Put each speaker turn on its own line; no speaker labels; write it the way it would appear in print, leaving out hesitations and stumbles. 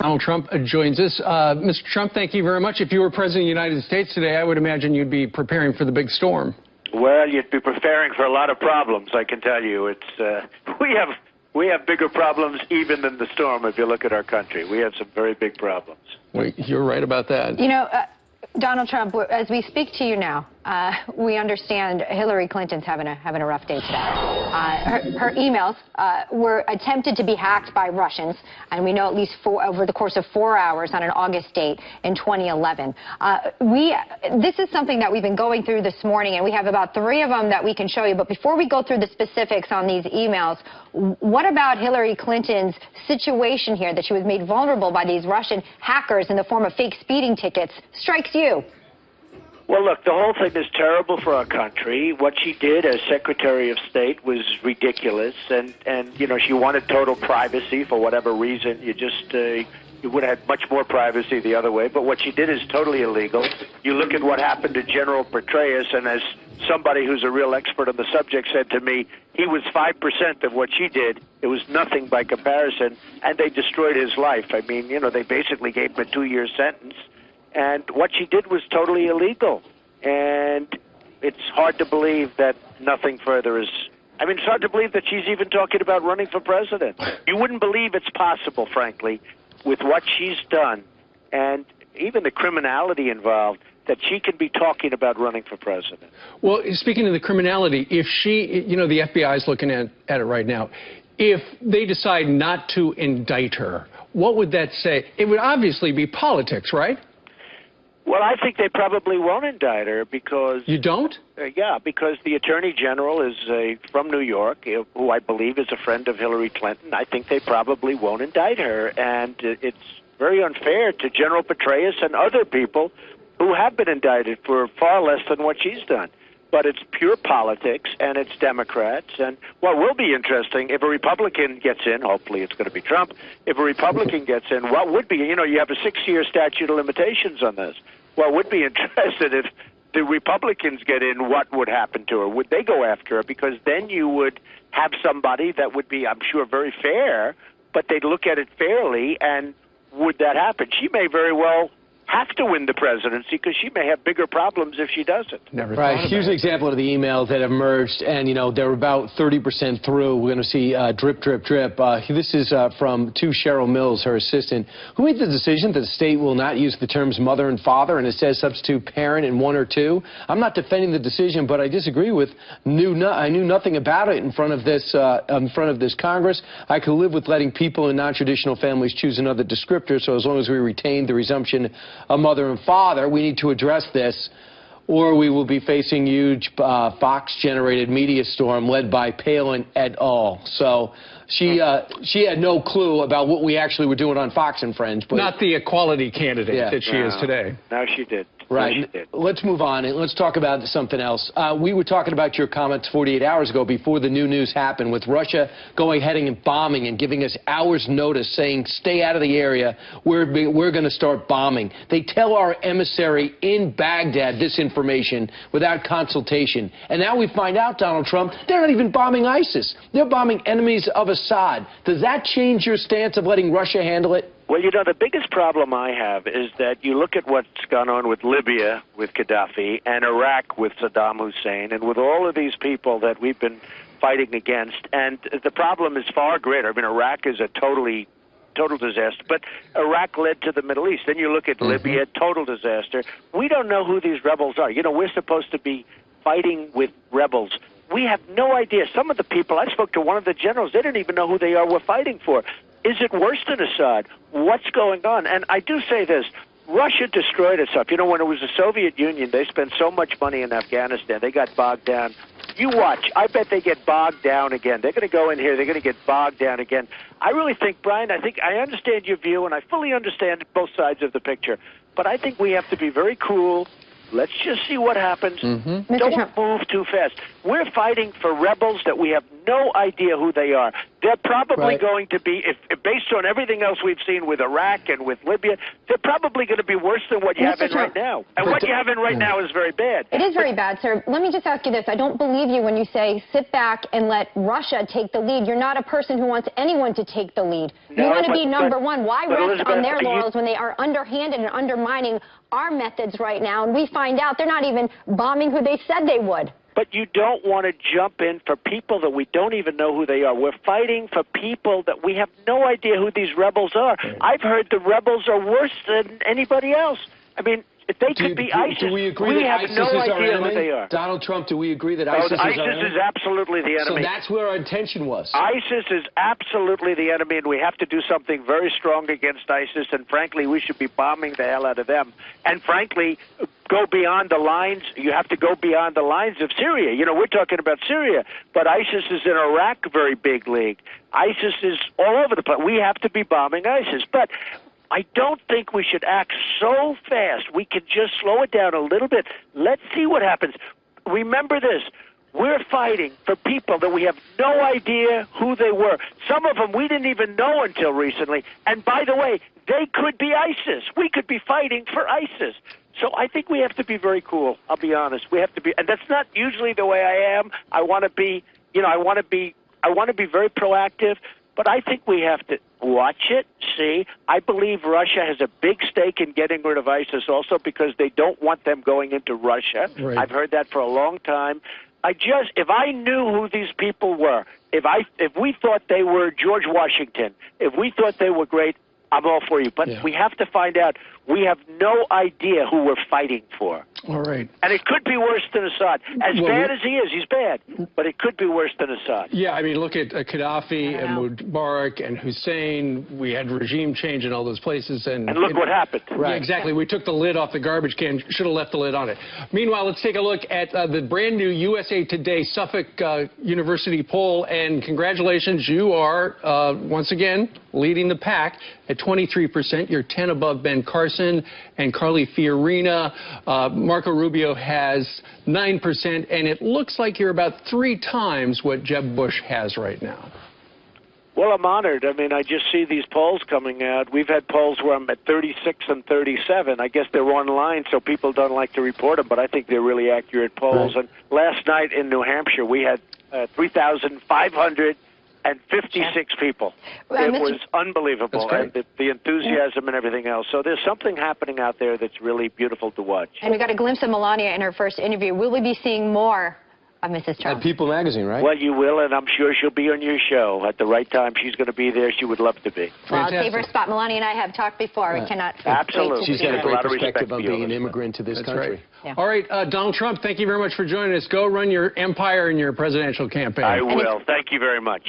Donald Trump joins us. Mr. Trump, thank you very much. If you were President of the United States today, I would imagine you'd be preparing for the big storm.
Well, you'd be preparing for a lot of problems, I can tell you. It's we have bigger problems even than the storm if you look at our country. We have some very big problems.
Well, you're right about that.
You know, Donald Trump, as we speak to you now, we understand Hillary Clinton's having a rough day today. Her emails were attempted to be hacked by Russians, and we know at least over the course of 4 hours on an August date in 2011. This is something that we've been going through this morning, and we have about 3 of them that we can show you. But before we go through the specifics on these emails, what about Hillary Clinton's situation here, that she was made vulnerable by these Russian hackers in the form of fake speeding tickets, strikes you?
Well, look, the whole thing is terrible for our country. What she did as Secretary of State was ridiculous, and you know, she wanted total privacy for whatever reason. You would have had much more privacy the other way, but what she did is totally illegal. You look at what happened to General Petraeus, and as somebody who's a real expert on the subject said to me, he was 5% of what she did. It was nothing by comparison, and they destroyed his life. I mean, you know, they basically gave him a 2-year sentence. And what she did was totally illegal. And it's hard to believe that nothing further is... I mean, it's hard to believe that she's even talking about running for president. You wouldn't believe it's possible, frankly, with what she's done and even the criminality involved, that she can be talking about running for president.
Well, speaking of the criminality, if she, you know, the FBI is looking at it right now. If they decide not to indict her, what would that say? It would obviously be politics, right?
Well, I think they probably won't indict her because...
You don't?
Yeah, because the Attorney General is from New York, who I believe is a friend of Hillary Clinton. I think they probably won't indict her, and it's very unfair to General Petraeus and other people who have been indicted for far less than what she's done. But it's pure politics, and it's Democrats. And what will be interesting, if a Republican gets in, hopefully it's going to be Trump, if a Republican gets in, what would be, you know, you have a 6-year statute of limitations on this. What would be interested if the Republicans get in, what would happen to her? Would they go after her? Because then you would have somebody that would be, I'm sure, very fair, but they'd look at it fairly, and would that happen? She may very well have to win the presidency because she may have bigger problems if she doesn't.
Right. Here's an example of the emails that emerged, and, you know, they're about 30% through. We're going to see drip, drip, drip. This is to Cheryl Mills, her assistant, who made the decision that the state will not use the terms mother and father, and it says substitute parent in 1 or 2. I'm not defending the decision, but I disagree with I knew nothing about it in front of this Congress. I could live with letting people in non-traditional families choose another descriptor, so as long as we retain the resumption of mother and father, we need to address this, or we will be facing huge Fox-generated media storm led by Palin et al. So she had no clue about what we actually were doing on Fox and Friends. But
not the equality candidate that she is today.
Now she did.
Right. Let's move on and let's talk about something else. We were talking about your comments 48 hours ago before the new news happened, with Russia going ahead and bombing and giving us hours' notice, saying stay out of the area. We're going to start bombing. They tell our emissary in Baghdad this information without consultation. And now we find out, Donald Trump, they're not even bombing ISIS. They're bombing enemies of Assad. Does that change your stance of letting Russia handle it?
Well, you know, the biggest problem I have is that you look at what's gone on with Libya, with Gaddafi, and Iraq with Saddam Hussein, and with all of these people that we've been fighting against, and the problem is far greater. I mean, Iraq is a total disaster, but Iraq led to the Middle East. Then you look at Libya, total disaster. We don't know who these rebels are. You know, we're supposed to be fighting with rebels. We have no idea. Some of the people, I spoke to one of the generals, they didn't even know who they are we're fighting for. Is it worse than Assad? What's going on? And I do say this, Russia destroyed itself. You know, when it was the Soviet Union, they spent so much money in Afghanistan, they got bogged down. You watch. I bet they get bogged down again. They're going to go in here, they're going to get bogged down again. I really think, Brian, I understand your view, and I fully understand both sides of the picture. But I think we have to be very cool. Let's just see what happens. Don't move too fast. We're fighting for rebels that we have no idea who they are. They're probably
Right.
going to be, if based on everything else we've seen with Iraq and with Libya, they're probably going to be worse than what you have in right now. And what you have in right now is very bad.
It is very bad, sir. Let me just ask you this. I don't believe you when you say sit back and let Russia take the lead. You're not a person who wants anyone to take the lead.
No,
you want to
but-
be number
but-
one. Why
but
rest
Elizabeth,
on their
you-
laurels when they are underhanded and undermining our methods right now? And we find out they're not even bombing who they said they would.
But you don't want to jump in for people that we don't even know who they are. We're fighting for people that we have no idea who these rebels are. I've heard the rebels are worse than anybody else. I mean, if they could be ISIS.
Do we agree that
have
ISIS
no
is our
idea
enemy?
who they are.
Donald Trump, do we agree that
No,
ISIS is our
ISIS
enemy?
is absolutely the
So
enemy.
that's where our intention was.
ISIS is absolutely the enemy, and we have to do something very strong against ISIS, and frankly, we should be bombing the hell out of them. And frankly, go beyond the lines. You have to go beyond the lines of Syria. You know, we're talking about Syria, but ISIS is in Iraq, a very big league. ISIS is all over the place. We have to be bombing ISIS. But I don't think we should act so fast. We can just slow it down a little bit. Let's see what happens. Remember this. We're fighting for people that we have no idea who they were. Some of them we didn't even know until recently. And by the way, they could be ISIS. We could be fighting for ISIS. So I think we have to be very cool. I'll be honest. We have to be, and that's not usually the way I am. I want to be, I want to be very proactive. But I think we have to watch it, see. I believe Russia has a big stake in getting rid of ISIS also because they don't want them going into Russia.
Right.
I've heard that for a long time. If I knew who these people were, if we thought they were George Washington, if we thought they were great, I'm all for you. But we have to find out. We have no idea who we're fighting for.
All right.
And it could be worse than Assad. As bad as he is, he's bad. But it could be worse than Assad.
Yeah, I mean, look at Gaddafi and Mubarak and Hussein. We had regime change in all those places. And
look what happened.
Right. Exactly. We took the lid off the garbage can. Should have left the lid on it. Meanwhile, let's take a look at the brand new USA Today Suffolk University poll. And congratulations, you are, once again, leading the pack at 23%. You're 10 above Ben Carson and Carly Fiorina. Marco Rubio has 9%, and it looks like you're about 3 times what Jeb Bush has right now.
Well, I'm honored. I mean, I just see these polls coming out. We've had polls where I'm at 36 and 37. I guess they're online, so people don't like to report them, but I think they're really accurate polls. Right. And last night in New Hampshire, we had 3,556 people. It was unbelievable, and the enthusiasm and everything else. So there's something happening out there that's really beautiful to watch.
And we got a glimpse of Melania in her first interview. Will we be seeing more of Mrs. Trump?
At People magazine, right?
Well, you will, and I'm sure she'll be on your show at the right time. She's going to be there. She would love to be.
Well, save her spot. Melania and I have talked before. We cannot.
Absolutely.
She's got a great perspective on being an immigrant to this country.
Right. Yeah. All right, Donald Trump, thank you very much for joining us. Go run your empire and your presidential campaign.
I will. Thank you very much.